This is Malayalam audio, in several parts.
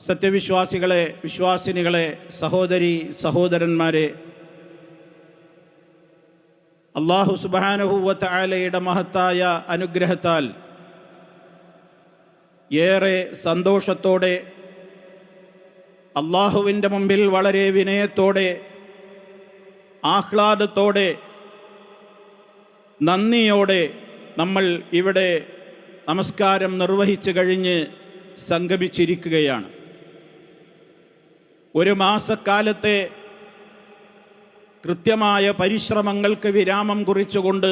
സത്യവിശ്വാസികളെ, വിശ്വാസിനികളെ, സഹോദരി സഹോദരന്മാരെ, അല്ലാഹു സുബ്ഹാനഹു വ തആലയുടെ മഹത്തായ അനുഗ്രഹത്താൽ ഏറെ സന്തോഷത്തോടെ അല്ലാഹുവിൻ്റെ മുമ്പിൽ വളരെ വിനയത്തോടെ ആഹ്ലാദത്തോടെ നന്ദിയോടെ നമ്മൾ ഇവിടെ നമസ്കാരം നിർവഹിച്ചു കഴിഞ്ഞ് സംഗമിച്ചിരിക്കുകയാണ്. ഒരു മാസക്കാലത്തെ കൃത്യമായ പരിശ്രമങ്ങൾക്ക് വിരാമം കുറിച്ചുകൊണ്ട്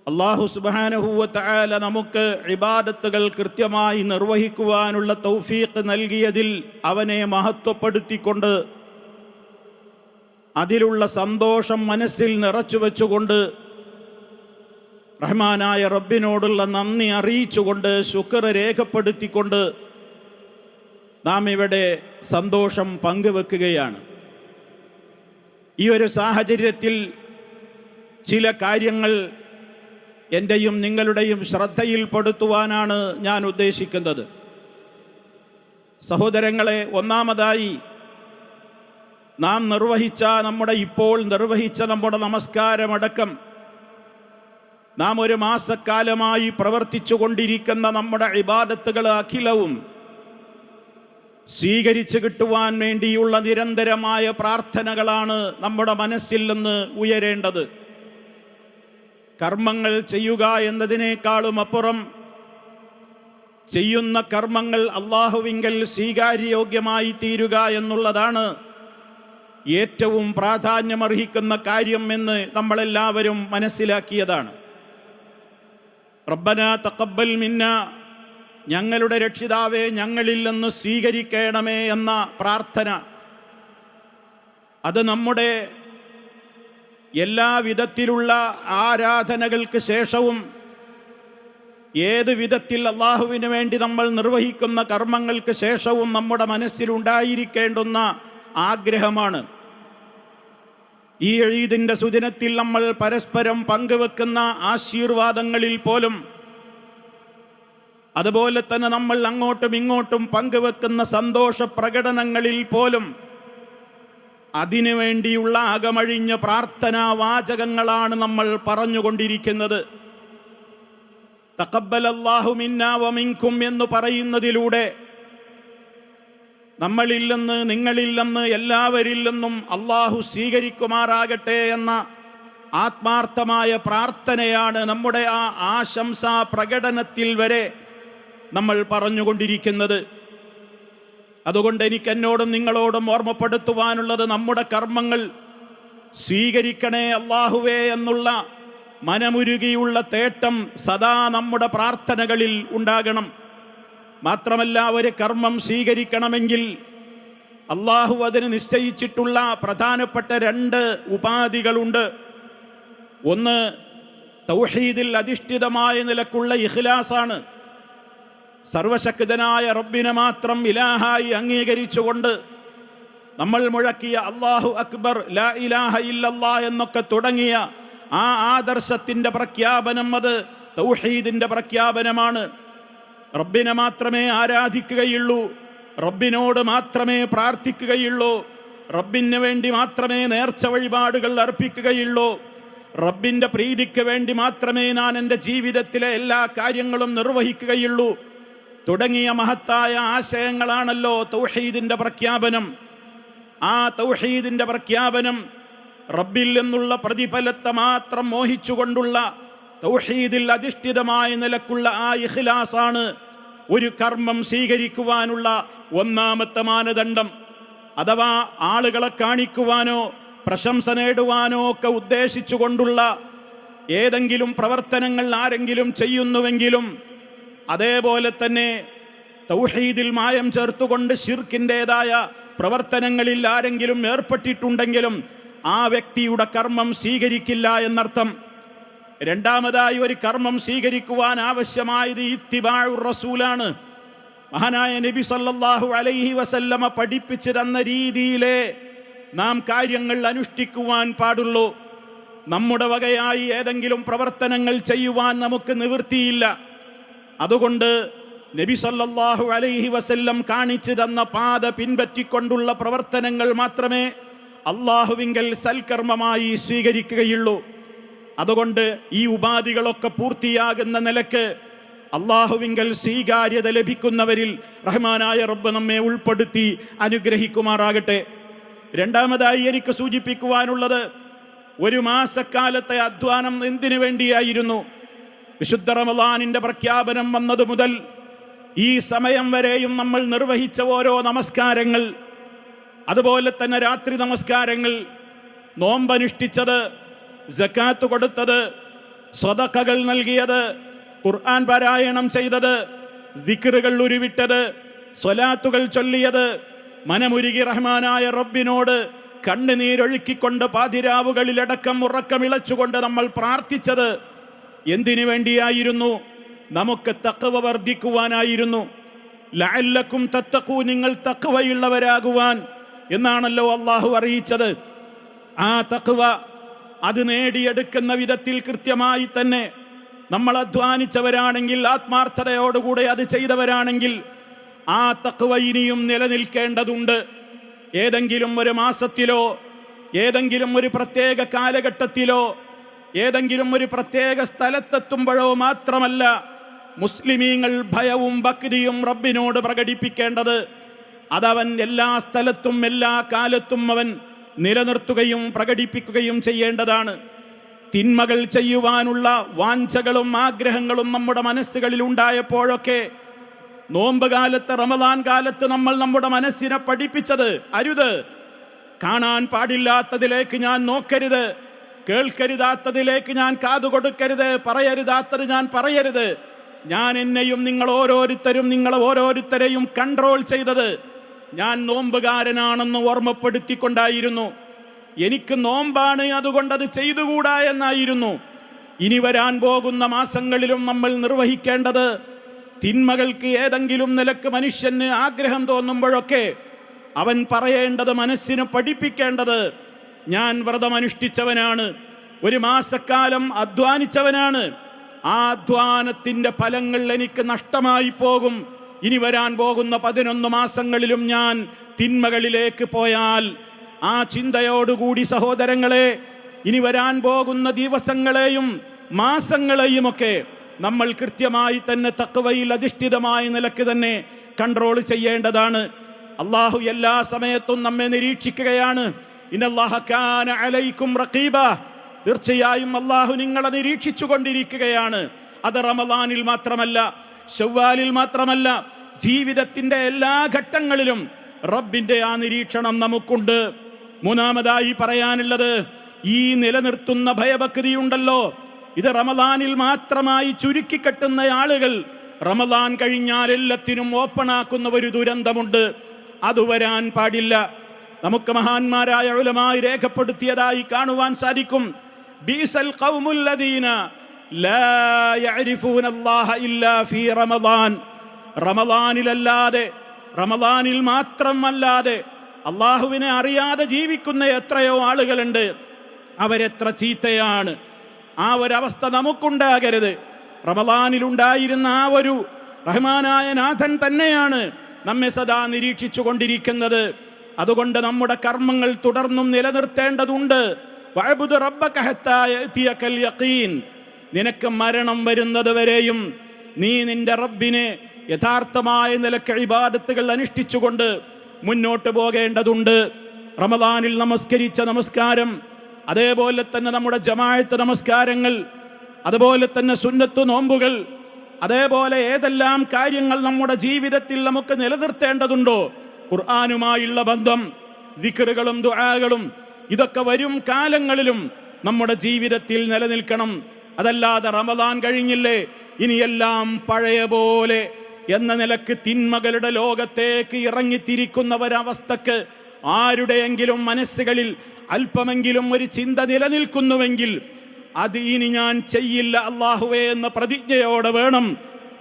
അല്ലാഹു സുബ്ഹാനഹു വ തആല നമുക്ക് ഇബാദത്തുകൾ കൃത്യമായി നിർവഹിക്കുവാനുള്ള തൗഫീഖ് നൽകിയതിൽ അവനെ മഹത്വപ്പെടുത്തിക്കൊണ്ട് അതിലുള്ള സന്തോഷം മനസ്സിൽ നിറച്ചു വെച്ചുകൊണ്ട് റഹ്മാനായ റബ്ബിനോടുള്ള നന്ദി അറിയിച്ചുകൊണ്ട് ശുക്ർ രേഖപ്പെടുത്തിക്കൊണ്ട് നാം ഇവിടെ സന്തോഷം പങ്കുവെക്കുകയാണ്. ഈ ഒരു സാഹചര്യത്തിൽ ചില കാര്യങ്ങൾ എൻ്റെയും നിങ്ങളുടെയും ശ്രദ്ധയിൽപ്പെടുത്തുവാനാണ് ഞാൻ ഉദ്ദേശിക്കുന്നത്. സഹോദരങ്ങളെ, ഒന്നാമതായി നാം ഇപ്പോൾ നിർവഹിച്ച നമ്മുടെ നമസ്കാരമടക്കം നാം ഒരു മാസക്കാലമായി പ്രവർത്തിച്ചു കൊണ്ടിരിക്കുന്ന നമ്മുടെ ഇബാദത്തുകൾ അഖിലവും സ്വീകരിച്ചു കിട്ടുവാൻ വേണ്ടിയുള്ള നിരന്തരമായ പ്രാർത്ഥനകളാണ് നമ്മുടെ മനസ്സിൽ നിന്ന് ഉയരേണ്ടത്. കർമ്മങ്ങൾ ചെയ്യുക എന്നതിനേക്കാളും അപ്പുറം ചെയ്യുന്ന കർമ്മങ്ങൾ അല്ലാഹുവിങ്കൽ സ്വീകാര്യയോഗ്യമായി തീരുക എന്നുള്ളതാണ് ഏറ്റവും പ്രാധാന്യമർഹിക്കുന്ന കാര്യം എന്ന് നമ്മളെല്ലാവരും മനസ്സിലാക്കിയതാണ്. റബ്ബനാ തഖബ്ബൽ മിന്ന, ഞങ്ങളുടെ രക്ഷിതാവേ ഞങ്ങളിൽ നിന്ന് സ്വീകരിക്കണമേ എന്ന പ്രാർത്ഥന, അത് നമ്മുടെ എല്ലാ വിധത്തിലുള്ള ആരാധനകൾക്ക് ശേഷവും ഏത് വിധത്തിൽ അല്ലാഹുവിന് വേണ്ടി നമ്മൾ നിർവഹിക്കുന്ന കർമ്മങ്ങൾക്ക് ശേഷവും നമ്മുടെ മനസ്സിലുണ്ടായിരിക്കേണ്ടുന്ന ആഗ്രഹമാണ്. ഈ ഈദിൻ്റെ സുദിനത്തിൽ നമ്മൾ പരസ്പരം പങ്കുവെക്കുന്ന ആശീർവാദങ്ങളിൽ പോലും, അതുപോലെ തന്നെ നമ്മൾ അങ്ങോട്ടും ഇങ്ങോട്ടും പങ്കുവെക്കുന്ന സന്തോഷ പ്രകടനങ്ങളിൽ പോലും അതിനു വേണ്ടിയുള്ള അകമഴിഞ്ഞ പ്രാർത്ഥനാ വാചകങ്ങളാണ് നമ്മൾ പറഞ്ഞുകൊണ്ടിരിക്കുന്നത്. തഖബ്ബലല്ലാഹു മിന്നാ വ മിൻകും എന്ന് പറയുന്നതിലൂടെ നമ്മളിൽ നിന്ന്, നിങ്ങളിൽ നിന്ന്, എല്ലാവരിൽ നിന്നും അല്ലാഹു സ്വീകരിക്കുമാറാകട്ടെ എന്ന ആത്മാർത്ഥമായ പ്രാർത്ഥനയാണ് നമ്മുടെ ആ ആശംസാ പ്രകടനത്തിൽ വരെ നമ്മൾ പറഞ്ഞുകൊണ്ടിരിക്കുന്നത്. അതുകൊണ്ട് എനിക്ക് എന്നോടും നിങ്ങളോടും ഓർമ്മപ്പെടുത്തുവാനുള്ളത്, നമ്മുടെ കർമ്മങ്ങൾ സ്വീകരിക്കണേ അല്ലാഹുവേ എന്നുള്ള മനമുരുകിയുള്ള തേട്ടം സദാ നമ്മുടെ പ്രാർത്ഥനകളിൽ ഉണ്ടാകണം. മാത്രമല്ല, ഒരു കർമ്മം സ്വീകരിക്കണമെങ്കിൽ അല്ലാഹു അതിന് നിശ്ചയിച്ചിട്ടുള്ള പ്രധാനപ്പെട്ട 2 ഉപാധികളുണ്ട്. ഒന്ന്, തൗഹീദിൽ അധിഷ്ഠിതമായ നിലക്കുള്ള ഇഖ്ലാസാണ്. സർവശക്തനായ റബ്ബിനെ മാത്രം ഇലാഹായി അംഗീകരിച്ചുകൊണ്ട് നമ്മൾ മുഴക്കിയ അല്ലാഹു അക്ബർ, ലാ ഇലാഹ ഇല്ലല്ലാഹ് എന്നൊക്കെ തുടങ്ങിയ ആ ആദർശത്തിൻ്റെ പ്രഖ്യാപനം, അത് തൗഹീദിൻ്റെ പ്രഖ്യാപനമാണ്. റബ്ബിനെ മാത്രമേ ആരാധിക്കുകയുള്ളൂ, റബ്ബിനോട് മാത്രമേ പ്രാർത്ഥിക്കുകയുള്ളൂ, റബ്ബിന് വേണ്ടി മാത്രമേ നേർച്ച വഴിപാടുകൾ അർപ്പിക്കുകയുള്ളൂ, റബ്ബിൻ്റെ പ്രീതിക്ക് വേണ്ടി മാത്രമേ ഞാൻ എൻ്റെ ജീവിതത്തിലെ എല്ലാ കാര്യങ്ങളും നിർവഹിക്കുകയുള്ളൂ തുടങ്ങിയ മഹത്തായ ആശയങ്ങളാണല്ലോ തൗഹീദിൻ്റെ പ്രഖ്യാപനം. ആ തൗഹീദിൻ്റെ പ്രഖ്യാപനം റബ്ബിൽ നിന്നുള്ള പ്രതിഫലത്തെ മാത്രം മോഹിച്ചുകൊണ്ടുള്ള തൗഹീദിൽ അധിഷ്ഠിതമായ നിലക്കുള്ള ആ ഇഖ്ലാസാണ് ഒരു കർമ്മം സ്വീകരിക്കുവാനുള്ള ഒന്നാമത്തെ മാനദണ്ഡം. അഥവാ ആളുകളെ കാണിക്കുവാനോ പ്രശംസ നേടുവാനോ ഒക്കെ ഉദ്ദേശിച്ചുകൊണ്ടുള്ള ഏതെങ്കിലും പ്രവർത്തനങ്ങൾ ആരെങ്കിലും ചെയ്യുന്നുവെങ്കിലും, അതേപോലെ തന്നെ തൗഹീദിൽ മായം ചേർത്തുകൊണ്ട് ശിർക്കിൻ്റെതായ പ്രവർത്തനങ്ങളിൽ ആരെങ്കിലും ഏർപ്പെട്ടിട്ടുണ്ടെങ്കിലും ആ വ്യക്തിയുടെ കർമ്മം സ്വീകരിക്കില്ല എന്നർത്ഥം. രണ്ടാമതായി, ഒരു കർമ്മം സ്വീകരിക്കുവാൻ ആവശ്യമായത് ഇത്തിബാഉർ റസൂലാണ്. മഹാനായ നബി സല്ലല്ലാഹു അലൈഹി വസല്ലമ പഠിപ്പിച്ചു തന്ന രീതിയിലെ നാം കാര്യങ്ങൾ അനുഷ്ഠിക്കുവാൻ പാടുള്ളൂ. നമ്മുടെ വകയായി ഏതെങ്കിലും പ്രവർത്തനങ്ങൾ ചെയ്യുവാൻ നമുക്ക് നിവൃത്തിയില്ല. അതുകൊണ്ട് നബി സല്ലല്ലാഹു അലൈഹി വസല്ലം കാണിച്ചു തന്ന പാത പിൻപറ്റിക്കൊണ്ടുള്ള പ്രവർത്തനങ്ങൾ മാത്രമേ അള്ളാഹുവിങ്കൽ സൽക്കർമ്മമായി സ്വീകരിക്കുകയുള്ളൂ. അതുകൊണ്ട് ഈ ഉപാധികളൊക്കെ പൂർത്തിയാകുന്ന നിലക്ക് അള്ളാഹുവിങ്കൽ സ്വീകാര്യത ലഭിക്കുന്നവരിൽ റഹ്മാനായ റബ്ബ് നമ്മെ ഉൾപ്പെടുത്തി അനുഗ്രഹിക്കുമാറാകട്ടെ. രണ്ടാമതായി എനിക്ക് സൂചിപ്പിക്കുവാനുള്ളത്, ഒരു മാസക്കാലത്തെ അധ്വാനം എന്തിനു വേണ്ടിയായിരുന്നു? വിശുദ്ധ റമളാനിന്റെ പ്രഖ്യാപനം വന്നത് മുതൽ ഈ സമയം വരെയും നമ്മൾ നിർവഹിച്ച ഓരോ നമസ്കാരങ്ങൾ, അതുപോലെ തന്നെ രാത്രി നമസ്കാരങ്ങൾ, നോമ്പനുഷ്ഠിച്ചത്, സക്കാത്ത് കൊടുത്തത്, സ്വതക്കകൾ നൽകിയത്, ഖുർആൻ പാരായണം ചെയ്തത്, ദിക്റുകൾ ഉരുവിട്ടത്, സ്വലാത്തുകൾ ചൊല്ലിയത്, മനമുരുകി റഹ്മാനായ റബ്ബിനോട് കണ്ണുനീരൊഴുക്കിക്കൊണ്ട് പാതിരാവുകളിലടക്കം ഉറക്കമിളച്ചുകൊണ്ട് നമ്മൾ പ്രാർത്ഥിച്ചത് എന്തിനു വേണ്ടിയായിരുന്നു? നമുക്ക് തഖ്വ വർദ്ധിക്കുവാനായിരുന്നു. ലഅല്ലക്കും തത്തഖൂ, നിങ്ങൾ തഖ്വയുള്ളവരാകുവാൻ എന്നാണല്ലോ അള്ളാഹു അറിയിച്ചത്. ആ തഖ്വ അത് നേടിയെടുക്കുന്ന വിധത്തിൽ കൃത്യമായി തന്നെ നമ്മൾ അധ്വാനിച്ചവരാണെങ്കിൽ, ആത്മാർത്ഥതയോടുകൂടെ അത് ചെയ്തവരാണെങ്കിൽ ആ തഖ്വ ഇനിയും നിലനിൽക്കേണ്ടതുണ്ട്. ഏതെങ്കിലും ഒരു മാസത്തിലോ ഏതെങ്കിലും ഒരു പ്രത്യേക കാലഘട്ടത്തിലോ ഏതെങ്കിലും ഒരു പ്രത്യേക സ്ഥലത്തെത്തുമ്പോഴോ മാത്രമല്ല മുസ്ലിമീങ്ങൾ ഭയവും ഭക്തിയും റബ്ബിനോട് പ്രകടിപ്പിക്കേണ്ടത്. അതവൻ എല്ലാ സ്ഥലത്തും എല്ലാ കാലത്തും അവൻ നിലനിർത്തുകയും പ്രകടിപ്പിക്കുകയും ചെയ്യേണ്ടതാണ്. തിന്മകൾ ചെയ്യുവാനുള്ള വാഞ്ചകളും ആഗ്രഹങ്ങളും നമ്മുടെ മനസ്സുകളിൽ ഉണ്ടായപ്പോഴൊക്കെ നോമ്പ് കാലത്ത്, റമദാൻ കാലത്ത് നമ്മൾ നമ്മുടെ മനസ്സിനെ പഠിപ്പിച്ചത് അരുത്, കാണാൻ പാടില്ലാത്തതിലേക്ക് ഞാൻ നോക്കരുത്, കേൾക്കരുതാത്തതിലേക്ക് ഞാൻ കാതുകൊടുക്കരുത്, പറയരുതാത്തത് ഞാൻ പറയരുത്. ഞാൻ എന്നെയും നിങ്ങൾ ഓരോരുത്തരെയും കൺട്രോൾ ചെയ്തത് ഞാൻ നോമ്പുകാരനാണെന്ന് ഓർമ്മപ്പെടുത്തിക്കൊണ്ടായിരുന്നു. എനിക്ക് നോമ്പാണ്, അതുകൊണ്ടത് ചെയ്തുകൂടാ എന്നായിരുന്നു. ഇനി വരാൻ പോകുന്ന മാസങ്ങളിലും നമ്മൾ നിർവഹിക്കേണ്ടത്, തിന്മകൾക്ക് ഏതെങ്കിലും നിലക്ക് മനുഷ്യന് ആഗ്രഹം തോന്നുമ്പോഴൊക്കെ അവൻ പറയേണ്ടത്, മനസ്സിന് പഠിപ്പിക്കേണ്ടത്, ഞാൻ വ്രതമനുഷ്ഠിച്ചവനാണ്, ഒരു മാസക്കാലം അധ്വാനിച്ചവനാണ്, ആ അധ്വാനത്തിൻ്റെ ഫലങ്ങൾ എനിക്ക് നഷ്ടമായി പോകും. ഇനി വരാൻ പോകുന്ന 11 മാസങ്ങളിലും ഞാൻ തിന്മകളിലേക്ക് പോയാൽ, ആ ചിന്തയോടുകൂടി സഹോദരങ്ങളെ, ഇനി വരാൻ പോകുന്ന ദിവസങ്ങളെയും മാസങ്ങളെയുമൊക്കെ നമ്മൾ കൃത്യമായി തന്നെ തഖ്വയിൽ അധിഷ്ഠിതമായ നിലക്ക് തന്നെ കൺട്രോൾ ചെയ്യേണ്ടതാണ്. അള്ളാഹു എല്ലാ സമയത്തും നമ്മെ നിരീക്ഷിക്കുകയാണ്. ഇന്നല്ലാഹ കാന അലൈക്കും റഖീബ, തീർച്ചയായും അള്ളാഹു നിങ്ങളെ നിരീക്ഷിച്ചു കൊണ്ടിരിക്കുകയാണ്. അത് റമളാനിൽ മാത്രമല്ല, ശവ്വാലിൽ മാത്രമല്ല, ജീവിതത്തിൻ്റെ എല്ലാ ഘട്ടങ്ങളിലും റബ്ബിൻ്റെ ആ നിരീക്ഷണം നമുക്കുണ്ട്. മൂന്നാമതായി പറയാനുള്ളത്, ഈ നിലനിർത്തുന്ന ഭയഭക്തിയുണ്ടല്ലോ, ഇത് റമളാനിൽ മാത്രമായി ചുരുക്കിക്കെട്ടുന്ന ആളുകൾ റമളാൻ കഴിഞ്ഞാൽ എല്ലാത്തിനും ഓപ്പണാക്കുന്ന ഒരു ദുരന്തമുണ്ട്. അത് വരാൻ പാടില്ല. നമുക്ക് മഹാന്മാരായ ഉലമായി രേഖപ്പെടുത്തിയതായി കാണുവാൻ സാധിക്കും. ബീസൽ ഖൗമുൽ ലദീന ലാ യഅരിഫൂന അല്ലാഹ ഇല്ലാ ഫീ റമളാൻ. റമളാനിലല്ലാതെ, റമളാനിൽ മാത്രമല്ലാതെ അള്ളാഹുവിനെ അറിയാതെ ജീവിക്കുന്ന എത്രയോ ആളുകളുണ്ട്. അവരെത്ര ചീത്തയാണ്. ആ ഒരവസ്ഥ നമുക്കുണ്ടാകരുത്. റമളാനിലുണ്ടായിരുന്ന ആ ഒരു റഹ്മാനായ നാഥൻ തന്നെയാണ് നമ്മെ സദാ നിരീക്ഷിച്ചു കൊണ്ടിരിക്കുന്നത്. അതുകൊണ്ട് നമ്മുടെ കർമ്മങ്ങൾ തുടർന്നും നിലനിർത്തേണ്ടതുണ്ട്. വഅബ്ദു റബ്ബക ഹത്താ യഅതിയകൽ യഖീൻ. നിനക്ക് മരണം വരുന്നത് വരെയും നീ നിന്റെ റബ്ബിനെ യഥാർത്ഥമായ നിലക്ക് ഇബാദത്തുകൾ അനുഷ്ഠിച്ചുകൊണ്ട് മുന്നോട്ട് പോകേണ്ടതുണ്ട്. റമളാനിൽ നമസ്കരിച്ച നമസ്കാരം, അതേപോലെ തന്നെ നമ്മുടെ ജമാഅത്ത് നമസ്കാരങ്ങൾ, അതുപോലെ തന്നെ സുന്നത്ത് നോമ്പുകൾ, അതേപോലെ ഏതെല്ലാം കാര്യങ്ങൾ നമ്മുടെ ജീവിതത്തിൽ നമുക്ക് നിലനിർത്തേണ്ടതുണ്ടോ, ഖുർആനുമായുള്ള ബന്ധം, ദിക്റുകളും ദുആകളും, ഇതൊക്കെ വരും കാലങ്ങളിലും നമ്മുടെ ജീവിതത്തിൽ നിലനിൽക്കണം. അതല്ലാതെ റമളാൻ കഴിഞ്ഞില്ലേ, ഇനിയെല്ലാം പഴയ പോലെ എന്ന നിലക്ക് തിന്മകളുടെ ലോകത്തേക്ക് ഇറങ്ങിത്തിരിക്കുന്നവരവസ്ഥക്ക് ആരുടെയെങ്കിലും മനസ്സുകളിൽ അല്പമെങ്കിലും ഒരു ചിന്ത നിലനിൽക്കുന്നുവെങ്കിൽ അത് ഇനി ഞാൻ ചെയ്യില്ല അല്ലാഹുവേ എന്ന പ്രതിജ്ഞയോടെ വേണം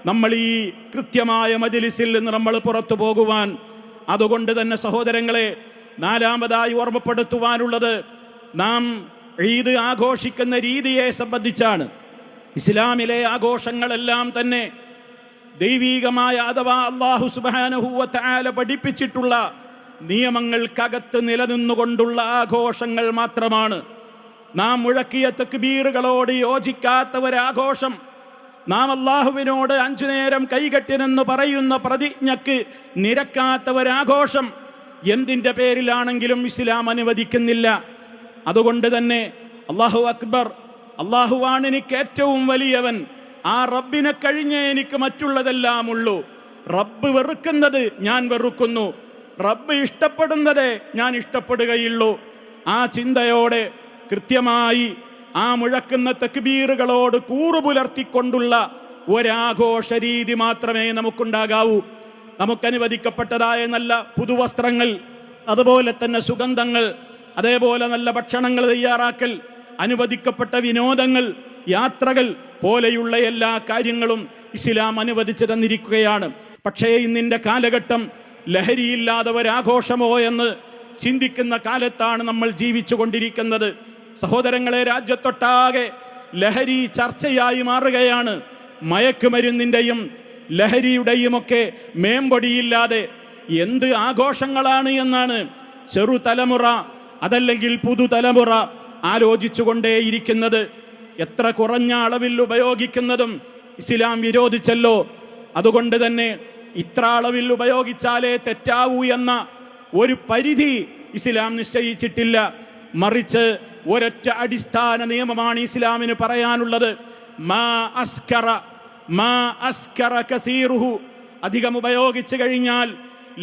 നമ്മൾ ഈ കൃത്യമായ മജ്‌ലിസിൽ നിന്ന് നമ്മൾ പുറത്തു പോകുവാൻ. അതുകൊണ്ട് തന്നെ സഹോദരങ്ങളെ, നാലാമതായി ഓർമ്മപ്പെടുത്തുവാനുള്ളത്, നാം ഈദ് ആഘോഷിക്കുന്ന രീതിയെ സംബന്ധിച്ചാണ്. ഇസ്ലാമിലെ ആഘോഷങ്ങളെല്ലാം തന്നെ ദൈവീകമായ അഥവാ അല്ലാഹു സുബ്ഹാനഹു വ തആല പഠിപ്പിച്ചിട്ടുള്ള നിയമങ്ങൾക്കകത്ത് നിലനിന്നുകൊണ്ടുള്ള ആഘോഷങ്ങൾ മാത്രമാണ്. നാം മുഴക്കിയ തക്ബീറുകളോട് യോജിക്കാത്ത ഒരാഘോഷം, നാം അല്ലാഹുവിനോട് 5 നേരം കൈകെട്ടിനെന്ന് പറയുന്ന പ്രതിജ്ഞക്ക് നിരക്കാത്ത ഒരാഘോഷം എന്തിൻ്റെ പേരിലാണെങ്കിലും ഇസ്ലാം അനുവദിക്കുന്നില്ല. അതുകൊണ്ട് തന്നെ അല്ലാഹു അക്ബർ, അല്ലാഹുവാണ് എനിക്ക് ഏറ്റവും വലിയവൻ, ആ റബ്ബിനെ കഴിഞ്ഞേ എനിക്ക് മറ്റുള്ളതെല്ലാം ഉള്ളൂ, റബ്ബ് വെറുക്കുന്നത് ഞാൻ വെറുക്കുന്നു, റബ്ബ് ഇഷ്ടപ്പെടുന്നതേ ഞാൻ ഇഷ്ടപ്പെടുകയുള്ളൂ, ആ ചിന്തയോടെ കൃത്യമായി ആ മുഴക്കുന്ന തക്ബീറുകളോട് കൂറുപുലർത്തിക്കൊണ്ടുള്ള ഒരാഘോഷ രീതി മാത്രമേ നമുക്കുണ്ടാകാവൂ. നമുക്കനുവദിക്കപ്പെട്ടതായ നല്ല പുതുവസ്ത്രങ്ങൾ, അതുപോലെ തന്നെ സുഗന്ധങ്ങൾ, അതേപോലെ നല്ല ഭക്ഷണങ്ങൾ തയ്യാറാക്കൽ, അനുവദിക്കപ്പെട്ട വിനോദങ്ങൾ, യാത്രകൾ പോലെയുള്ള എല്ലാ കാര്യങ്ങളും ഇസ്ലാം അനുവദിച്ചു തന്നിരിക്കുകയാണ്. പക്ഷേ ഇന്നിൻ്റെ കാലഘട്ടം ലഹരിയില്ലാതെ ഒരാഘോഷമോ എന്ന് ചിന്തിക്കുന്ന കാലത്താണ് നമ്മൾ ജീവിച്ചു കൊണ്ടിരിക്കുന്നത്. സഹോദരങ്ങളെ, രാജ്യത്തൊട്ടാകെ ലഹരി ചർച്ചയായി മാറുകയാണ്. മയക്കുമരുന്നിൻ്റെയും ലഹരിയുടെയുമൊക്കെ മേമ്പൊടിയില്ലാതെ എന്ത് ആഘോഷങ്ങളാണ് എന്നാണ് ചെറുതലമുറ അതല്ലെങ്കിൽ പുതുതലമുറ ആലോചിച്ചു കൊണ്ടേയിരിക്കുന്നത്. എത്ര കുറഞ്ഞ അളവിൽ ഉപയോഗിക്കുന്നതും ഇസ്ലാം വിരോധിച്ചല്ലോ. അതുകൊണ്ട് തന്നെ ഇത്ര അളവിൽ ഉപയോഗിച്ചാലേ തെറ്റാവൂ എന്ന ഒരു പരിധി ഇസ്ലാം നിശ്ചയിച്ചിട്ടില്ല. മറിച്ച് ഒരൊറ്റ അടിസ്ഥാന നിയമമാണ് ഇസ്ലാമിന് പറയാനുള്ളത്. മാ അസ്കറ കസീറുഹു, അധികം ഉപയോഗിച്ചു കഴിഞ്ഞാൽ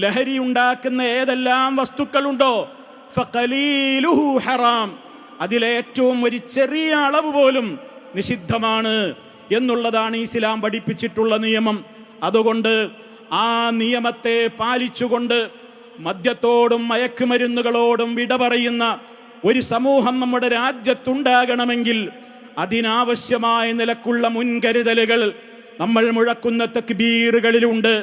ലഹരി ഉണ്ടാക്കുന്ന ഏതെല്ലാം വസ്തുക്കളുണ്ടോ ഫഖലീലുഹു ഹറാം, അതിലേറ്റവും ഒരു ചെറിയ അളവ് പോലും നിഷിദ്ധമാണ് എന്നുള്ളതാണ് ഇസ്ലാം പഠിപ്പിച്ചിട്ടുള്ള നിയമം. അതുകൊണ്ട് ആ നിയമത്തെ പാലിച്ചുകൊണ്ട് മദ്യത്തോടും മയക്കുമരുന്നുകളോടും വിട പറയുന്ന ഒരു സമൂഹം നമ്മുടെ രാജ്യത്തുണ്ടാകണമെങ്കിൽ അതിനാവശ്യമായ നിലക്കുള്ള മുൻകരുതലുകൾ നമ്മൾ മുഴക്കുന്ന തക്ബീറുകളിലുണ്ട്,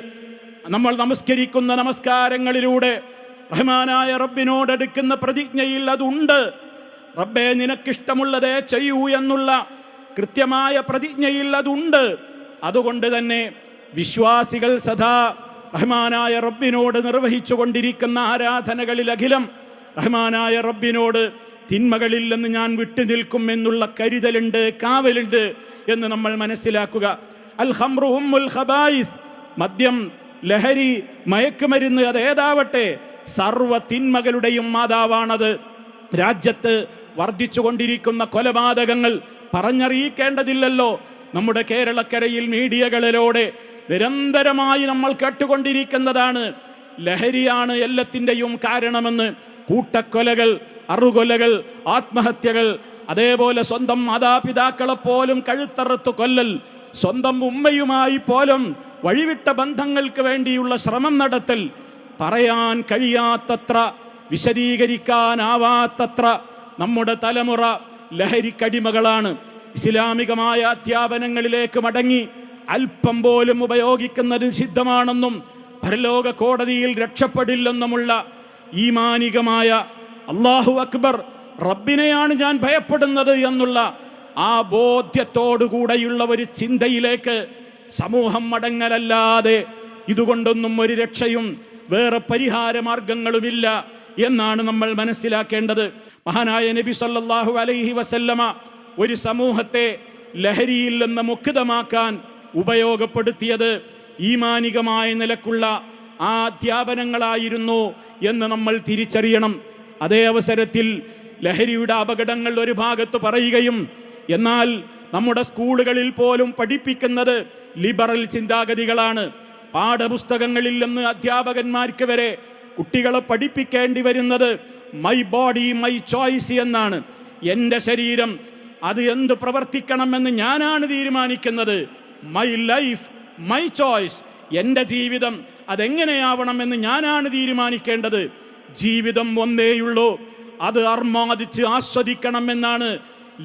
നമ്മൾ നമസ്കരിക്കുന്ന നമസ്കാരങ്ങളിലൂടെ റഹ്മാനായ റബ്ബിനോടെടുക്കുന്ന പ്രതിജ്ഞയിൽ അതുണ്ട്. റബ്ബേ നിനക്കിഷ്ടമുള്ളതേ ചെയ്യൂ എന്നുള്ള കൃത്യമായ പ്രതിജ്ഞയിൽ അതുണ്ട്. അതുകൊണ്ട് തന്നെ വിശ്വാസികൾ സദാ റഹ്മാനായ റബ്ബിനോട് നിർവഹിച്ചു കൊണ്ടിരിക്കുന്ന ആരാധനകളിലഖിലം റഹ്മാനായ റബ്ബിനോട് തിന്മകളിൽ നിന്ന് ഞാൻ വിട്ടുനിൽക്കും എന്നുള്ള കരുതലുണ്ട്, കാവലുണ്ട് എന്ന് നമ്മൾ മനസ്സിലാക്കുക. അൽ ഖംറു ഉമ്മുൽ ഖബായിസ്, മദ്യം, ലഹരി, മയക്കുമരുന്ന് അതേതാവട്ടെ സർവ തിന്മകളുടെയും മാതാവാണത്. രാജ്യത്ത് വർദ്ധിച്ചു കൊണ്ടിരിക്കുന്ന കൊലപാതകങ്ങൾ പറഞ്ഞറിയിക്കേണ്ടതില്ലല്ലോ. നമ്മുടെ കേരളക്കരയിൽ മീഡിയകളിലൂടെ നിരന്തരമായി നമ്മൾ കേട്ടുകൊണ്ടിരിക്കുന്നതാണ്. ലഹരിയാണ് എല്ലാത്തിൻ്റെയും കാരണമെന്ന്. കൂട്ടക്കൊലകൾ, അറുകൊലകൾ, ആത്മഹത്യകൾ, അതേപോലെ സ്വന്തം മാതാപിതാക്കളെ പോലും കഴുത്തറുത്ത് കൊല്ലൽ, സ്വന്തം ഉമ്മയുമായി പോലും വഴിവിട്ട ബന്ധങ്ങൾക്ക് വേണ്ടിയുള്ള ശ്രമം നടത്തൽ, പറയാൻ കഴിയാത്തത്ര, വിശദീകരിക്കാനാവാത്തത്ര നമ്മുടെ തലമുറ ലഹരിക്കടിമകളാണ്. ഇസ്ലാമികമായ അധ്യാപനങ്ങളിലേക്ക് മടങ്ങി അല്പം പോലും ഉപയോഗിക്കുന്നത് നിഷിദ്ധമാണെന്നും പരലോക കോടതിയിൽ രക്ഷപ്പെടില്ലെന്നുമുള്ള ഈമാനികമായ അല്ലാഹു അക്ബർ, റബ്ബിനെയാണ് ഞാൻ ഭയപ്പെടുന്നത് എന്നുള്ള ആ ബോധ്യത്തോടുകൂടെയുള്ള ഒരു ചിന്തയിലേക്ക് സമൂഹം മടങ്ങലല്ലാതെ ഇതുകൊണ്ടൊന്നും ഒരു രക്ഷയും വേറെ പരിഹാര മാർഗങ്ങളുമില്ല എന്നാണ് നമ്മൾ മനസ്സിലാക്കേണ്ടത്. മഹാനായ നബി സല്ലല്ലാഹു അലൈഹി വസല്ലമ ഒരു സമൂഹത്തെ ലഹരിയിൽ നിന്ന് മുക്തമാക്കാൻ ഉപയോഗപ്പെടുത്തിയത് ഈമാനികമായ നിലക്കുള്ള ആ അധ്യാപനങ്ങളായിരുന്നു എന്ന് നമ്മൾ തിരിച്ചറിയണം. അതേ അവസരത്തിൽ ലഹരിയുടെ അപകടങ്ങൾ ഒരു ഭാഗത്ത് പറയുകയും എന്നാൽ നമ്മുടെ സ്കൂളുകളിൽ പോലും പഠിപ്പിക്കുന്നത് ലിബറൽ ചിന്താഗതികളാണ്. പാഠപുസ്തകങ്ങളിൽ നിന്ന് അധ്യാപകന്മാർക്ക് വരെ കുട്ടികളെ പഠിപ്പിക്കേണ്ടി വരുന്നത് മൈ ബോഡി മൈ ചോയ്സ് എന്നാണ്. എൻ്റെ ശരീരം അത് എന്ത് പ്രവർത്തിക്കണമെന്ന് ഞാനാണ് തീരുമാനിക്കുന്നത്. മൈ ലൈഫ് മൈ ചോയ്സ്, എൻ്റെ ജീവിതം അതെങ്ങനെയാവണമെന്ന് ഞാനാണ് തീരുമാനിക്കേണ്ടത്. ജീവിതം ഒന്നേയുള്ളൂ, അത് അർമാദിച്ച് ആസ്വദിക്കണമെന്നാണ്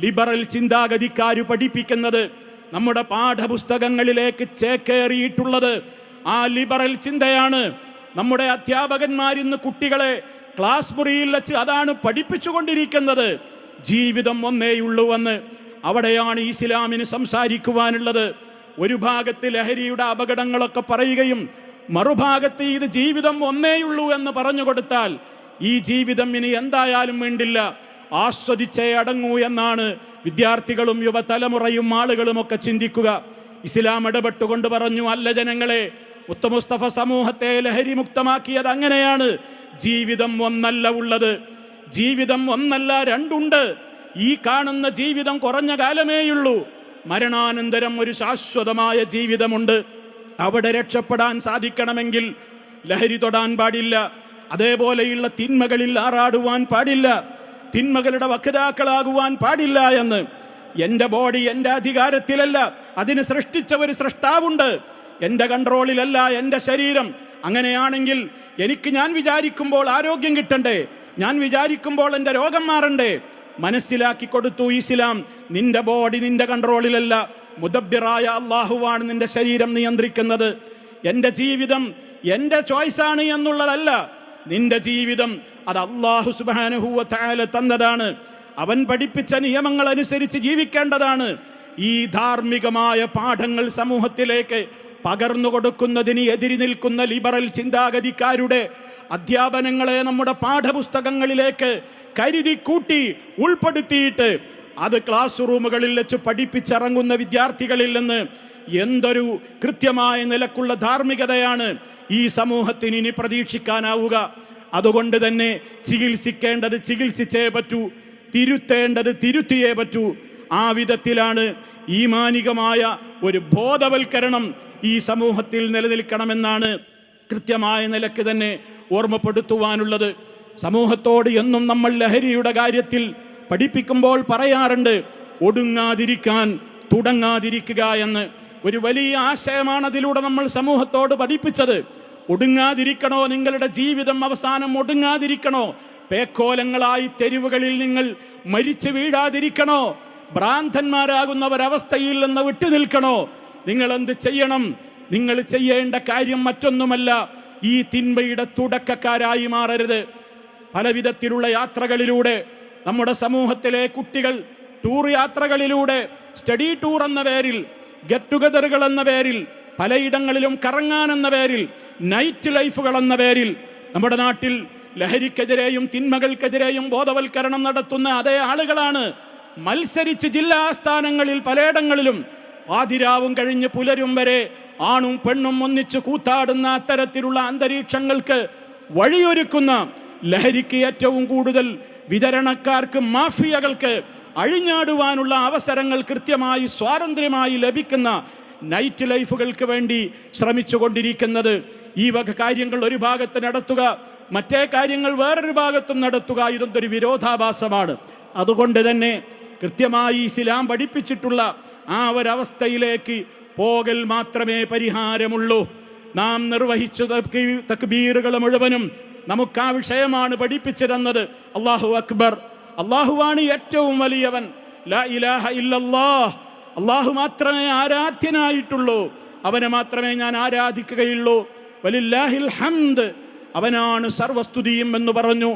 ലിബറൽ ചിന്താഗതിക്കാർ പഠിപ്പിക്കുന്നത്. നമ്മുടെ പാഠപുസ്തകങ്ങളിലേക്ക് ചേക്കേറിയിട്ടുള്ളത് ആ ലിബറൽ ചിന്തയാണ്. നമ്മുടെ അധ്യാപകന്മാരിന്ന് കുട്ടികളെ ക്ലാസ് മുറിയിൽ വെച്ച് അതാണ് പഠിപ്പിച്ചുകൊണ്ടിരിക്കുന്നത്, ജീവിതം ഒന്നേയുള്ളൂവെന്ന്. അവിടെയാണ് ഇസ്ലാമിന് സംസാരിക്കുവാനുള്ളത്. ഒരു ഭാഗത്ത് ലഹരിയുടെ അപകടങ്ങളൊക്കെ പറയുകയും മറുഭാഗത്ത് ഇത് ജീവിതം ഒന്നേയുള്ളൂ എന്ന് പറഞ്ഞു കൊടുത്താൽ ഈ ജീവിതം ഇനി എന്തായാലും വേണ്ടില്ല, ആസ്വദിച്ചേ അടങ്ങൂ എന്നാണ് വിദ്യാർത്ഥികളും യുവതലമുറയും ആളുകളും ഒക്കെ ചിന്തിക്കുക. ഇസ്ലാം ഇടപെട്ടുകൊണ്ട് പറഞ്ഞു, അല്ല ജനങ്ങളെ, മുസ്തഫ സമൂഹത്തെ ലഹരി മുക്തമാക്കിയത് അങ്ങനെയാണ്. ജീവിതം ഒന്നല്ല ഉള്ളത്, ജീവിതം ഒന്നല്ല രണ്ടുണ്ട്. ഈ കാണുന്ന ജീവിതം കുറഞ്ഞ കാലമേയുള്ളൂ. മരണാനന്തരം ഒരു ശാശ്വതമായ ജീവിതമുണ്ട്. അവിടെ രക്ഷപ്പെടാൻ സാധിക്കണമെങ്കിൽ ലഹരി തൊടാൻ പാടില്ല, അതേപോലെയുള്ള തിന്മകളിൽ ആറാടുവാൻ പാടില്ല, തിന്മകളുടെ വക്താക്കളാകുവാൻ പാടില്ല എന്ന്. എൻ്റെ ബോഡി എൻ്റെ അധികാരത്തിലല്ല, അതിന് സൃഷ്ടിച്ച ഒരു സൃഷ്ടാവുണ്ട്. എൻ്റെ കൺട്രോളിലല്ല എൻ്റെ ശരീരം. അങ്ങനെയാണെങ്കിൽ എനിക്ക് ഞാൻ വിചാരിക്കുമ്പോൾ ആരോഗ്യം കിട്ടണ്ടേ, ഞാൻ വിചാരിക്കുമ്പോൾ എൻ്റെ രോഗം മാറണ്ടേ? മനസ്സിലാക്കി കൊടുത്തു ഇസ്ലാം, നിന്റെ ബോഡി നിന്റെ കൺട്രോളിലല്ല, മുദബ്ബിറായ അള്ളാഹുവാണ് നിന്റെ ശരീരം നിയന്ത്രിക്കുന്നത്. എൻ്റെ ജീവിതം എൻ്റെ ചോയ്സാണ് എന്നുള്ളതല്ല, നിന്റെ ജീവിതം അത് അള്ളാഹു സുബ്ഹാനഹു വ തആല തന്നതാണ്. അവൻ പഠിപ്പിച്ച നിയമങ്ങൾ അനുസരിച്ച് ജീവിക്കേണ്ടതാണ്. ഈ ധാർമ്മികമായ പാഠങ്ങൾ സമൂഹത്തിലേക്ക് പകർന്നു കൊടുക്കുന്നതിന് എതിരി നിൽക്കുന്ന ലിബറൽ ചിന്താഗതിക്കാരുടെ അധ്യാപനങ്ങളെ നമ്മുടെ പാഠപുസ്തകങ്ങളിലേക്ക് കരുതി കൂട്ടി ഉൾപ്പെടുത്തിയിട്ട് അത് ക്ലാസ് റൂമുകളിൽ വെച്ച് പഠിപ്പിച്ചിറങ്ങുന്ന വിദ്യാർത്ഥികളിൽ നിന്ന് എന്തൊരു കൃത്യമായ നിലക്കുള്ള ധാർമ്മികതയാണ് ഈ സമൂഹത്തിന് ഇനി പ്രതീക്ഷിക്കാനാവുക? അതുകൊണ്ട് തന്നെ ചികിത്സിക്കേണ്ടത് ചികിത്സിച്ചേ പറ്റൂ, തിരുത്തേണ്ടത് തിരുത്തിയേ പറ്റൂ. ആ വിധത്തിലാണ് ഈമാനികമായ ഒരു ബോധവൽക്കരണം ഈ സമൂഹത്തിൽ നിലനിൽക്കണമെന്നാണ് കൃത്യമായ നിലക്ക് തന്നെ ഓർമ്മപ്പെടുത്തുവാനുള്ളത്. സമൂഹത്തോട് എന്നും നമ്മൾ ലഹരിയുടെ കാര്യത്തിൽ പഠിപ്പിക്കുമ്പോൾ പറയാറുണ്ട്, ഒടുങ്ങാതിരിക്കാൻ തുടങ്ങാതിരിക്കുക എന്ന്. ഒരു വലിയ ആശയമാണ് അതിലൂടെ നമ്മൾ സമൂഹത്തോട് പഠിപ്പിച്ചത്. ഒടുങ്ങാതിരിക്കണോ, നിങ്ങളുടെ ജീവിതം അവസാനം ഒടുങ്ങാതിരിക്കണോ? പേക്കോലങ്ങളായി തെരുവുകളിൽ നിങ്ങൾ മരിച്ചു വീഴാതിരിക്കണോ? ഭ്രാന്തന്മാരാകുന്നവരവസ്ഥയിൽ നിന്ന് വിട്ടു നിൽക്കണോ? നിങ്ങൾ എന്ത് ചെയ്യണം? നിങ്ങൾ ചെയ്യേണ്ട കാര്യം മറ്റൊന്നുമല്ല, ഈ തിന്മയുടെ തുടക്കക്കാരായി മാറരുത്. പലവിധത്തിലുള്ള യാത്രകളിലൂടെ നമ്മുടെ സമൂഹത്തിലെ കുട്ടികൾ ടൂർ യാത്രകളിലൂടെ, സ്റ്റഡി ടൂർ എന്ന പേരിൽ, ഗെറ്റ് ടുഗദറുകൾ എന്ന പേരിൽ, പലയിടങ്ങളിലും കറങ്ങാൻ എന്ന പേരിൽ, നൈറ്റ് ലൈഫുകൾ എന്ന പേരിൽ നമ്മുടെ നാട്ടിൽ ലഹരിക്കെതിരെയും തിന്മകൾക്കെതിരെയും ബോധവൽക്കരണം നടത്തുന്ന അതേ ആളുകളാണ് മത്സരിച്ച് ജില്ലാസ്ഥാനങ്ങളിൽ പലയിടങ്ങളിലും പാതിരാവും കഴിഞ്ഞ് പുലരും വരെ ആണും പെണ്ണും ഒന്നിച്ച് കൂത്താടുന്ന അത്തരത്തിലുള്ള അന്തരീക്ഷങ്ങൾക്ക് വഴിയൊരുക്കുന്ന, ലഹരിക്ക് ഏറ്റവും കൂടുതൽ വിതരണക്കാർക്ക്, മാഫിയകൾക്ക് അഴിഞ്ഞാടുവാനുള്ള അവസരങ്ങൾ കൃത്യമായി സ്വാതന്ത്ര്യമായി ലഭിക്കുന്ന നൈറ്റ് ലൈഫുകൾക്ക് വേണ്ടി ശ്രമിച്ചുകൊണ്ടിരിക്കുന്നത്. ഈ വക കാര്യങ്ങൾ ഒരു ഭാഗത്ത് നടത്തുക, മറ്റേ കാര്യങ്ങൾ വേറൊരു ഭാഗത്തും നടത്തുക, ഇതൊരു വിരോധാഭാസമാണ്. അതുകൊണ്ട് തന്നെ കൃത്യമായി ഇസ്ലാം പഠിപ്പിച്ചിട്ടുള്ള ആ ഒരവസ്ഥയിലേക്ക് പോകൽ മാത്രമേ പരിഹാരമുള്ളൂ. നാം നിർവഹിച്ച തക്ബീറുകൾ മുഴുവനും നമുക്ക് ആ വിഷയമാണ് പഠിപ്പിച്ചിരുന്നത്. അല്ലാഹു അക്ബർ, അല്ലാഹുവാണ് ഏറ്റവും വലിയവൻ. ലാ ഇലാഹ ഇല്ലല്ലാഹ്, അല്ലാഹു മാത്രമേ ആരാധ്യനായിട്ടുള്ളൂ, അവനെ മാത്രമേ ഞാൻ ആരാധിക്കുകയുള്ളൂ. വലില്ലാഹിൽ ഹംദ്, അവനാണ് സർവസ്തുതിയും എന്ന് പറഞ്ഞു.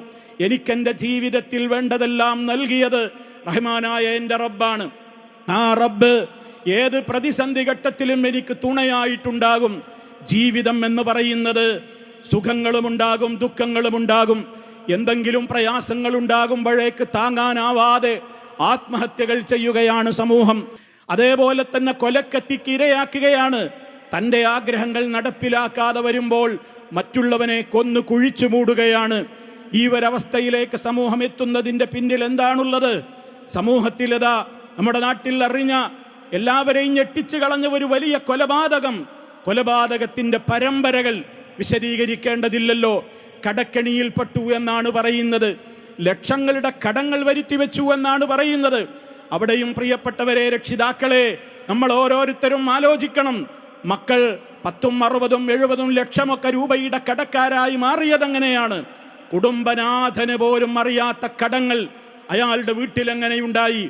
എനിക്കെൻ്റെ ജീവിതത്തിൽ വേണ്ടതെല്ലാം നൽകിയത് റഹ്മാനായ എൻ്റെ റബ്ബാണ്. ആ റബ്ബ് ഏത് പ്രതിസന്ധി ഘട്ടത്തിലും എനിക്ക് തുണയായിട്ടുണ്ടാകും. ജീവിതം എന്ന് പറയുന്നത് സുഖങ്ങളുമുണ്ടാകും, ദുഃഖങ്ങളുമുണ്ടാകും. എന്തെങ്കിലും പ്രയാസങ്ങൾ ഉണ്ടാകുമ്പോഴേക്ക് താങ്ങാനാവാതെ ആത്മഹത്യകൾ ചെയ്യുകയാണ് സമൂഹം. അതേപോലെ തന്നെ കൊലക്കത്തിക്ക് ഇരയാക്കുകയാണ്. തൻ്റെ ആഗ്രഹങ്ങൾ നടപ്പിലാക്കാതെ വരുമ്പോൾ മറ്റുള്ളവനെ കൊന്നു കുഴിച്ചു മൂടുകയാണ്. ഈ ഒരവസ്ഥയിലേക്ക് സമൂഹം എത്തുന്നതിൻ്റെ പിന്നിൽ എന്താണുള്ളത്? സമൂഹത്തിലതാ നമ്മുടെ നാട്ടിൽ അറിഞ്ഞ, എല്ലാവരെയും ഞെട്ടിച്ചു കളഞ്ഞ ഒരു വലിയ കൊലപാതകം, കൊലപാതകത്തിൻ്റെ പരമ്പരകൾ വിശദീകരിക്കേണ്ടതില്ലല്ലോ. കടക്കണിയിൽപ്പെട്ടു എന്നാണ് പറയുന്നത്, ലക്ഷങ്ങളുടെ കടങ്ങൾ വരുത്തി വെച്ചു എന്നാണ് പറയുന്നത്. അവിടെയും പ്രിയപ്പെട്ടവരെ, രക്ഷിതാക്കളെ, നമ്മൾ ഓരോരുത്തരും ആലോചിക്കണം. മക്കൾ 10, 60, 70 ലക്ഷമൊക്കെ രൂപയുടെ കടക്കാരായി മാറിയതെങ്ങനെയാണ്? കുടുംബനാഥന് പോലും അറിയാത്ത കടങ്ങൾ അയാളുടെ വീട്ടിലെങ്ങനെയുണ്ടായി?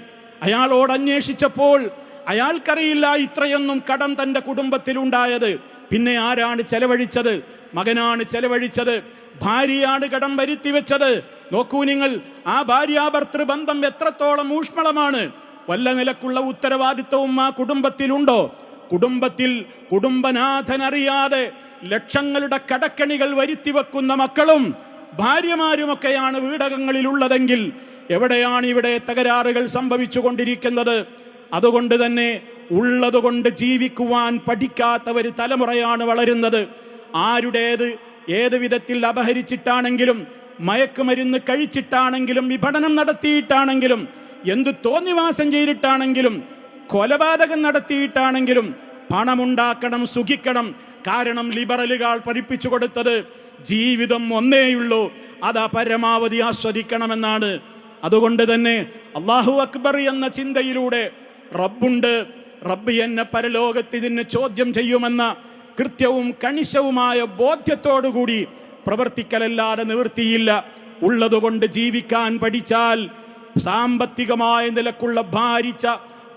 അയാളോട് അന്വേഷിച്ചപ്പോൾ അയാൾക്കറിയില്ല ഇത്രയൊന്നും കടം തൻ്റെ കുടുംബത്തിലുണ്ടായത്. പിന്നെ ആരാണ് ചെലവഴിച്ചത്? മകനാണ് ചെലവഴിച്ചത്, ഭാര്യയാണ് കടം വരുത്തി വെച്ചത്. നോക്കൂ നിങ്ങൾ, ആ ഭാര്യാഭർത്തൃ ബന്ധം എത്രത്തോളം ഊഷ്മളമാണ്. വല്ല നിലക്കുള്ള ഉത്തരവാദിത്വവും ആ കുടുംബത്തിലുണ്ടോ? കുടുംബത്തിൽ കുടുംബനാഥനറിയാതെ ലക്ഷങ്ങളുടെ കടക്കണികൾ വരുത്തിവെക്കുന്ന മക്കളും ഭാര്യമാരുമൊക്കെയാണ് വീടകങ്ങളിലുള്ളതെങ്കിൽ എവിടെയാണ് ഇവിടെ തകരാറുകൾ സംഭവിച്ചു കൊണ്ടിരിക്കുന്നത്? അതുകൊണ്ട് തന്നെ ഉള്ളതുകൊണ്ട് ജീവിക്കുവാൻ പഠിക്കാത്ത ഒരു തലമുറയാണ് വളരുന്നത്. ആരുടേത് ഏത് വിധത്തിൽ അപഹരിച്ചിട്ടാണെങ്കിലും, മയക്കുമരുന്ന് കഴിച്ചിട്ടാണെങ്കിലും, വിപണനം നടത്തിയിട്ടാണെങ്കിലും, എന്തു തോന്നിവാസം ചെയ്തിട്ടാണെങ്കിലും, കൊലപാതകം നടത്തിയിട്ടാണെങ്കിലും പണമുണ്ടാക്കണം, സുഖിക്കണം. കാരണം ലിബറലുകൾ പഠിപ്പിച്ചു കൊടുത്തത് ജീവിതം ഒന്നേയുള്ളൂ, അതാ പരമാവധി ആസ്വദിക്കണമെന്നാണ്. അതുകൊണ്ട് തന്നെ അല്ലാഹു അക്ബർ എന്ന ചിന്തയിലൂടെ റബ്ബുണ്ട്, റബ്ബ് എന്നെ പരലോകത്ത് ഇതിന് ചോദ്യം ചെയ്യുമെന്ന കൃത്യവും കണിശവുമായ ബോധ്യത്തോടുകൂടി പ്രവർത്തിക്കലല്ലാതെ നിവൃത്തിയില്ല. ഉള്ളതുകൊണ്ട് ജീവിക്കാൻ പഠിച്ചാൽ സാമ്പത്തികമായ നിലക്കുള്ള ഭാരിച്ച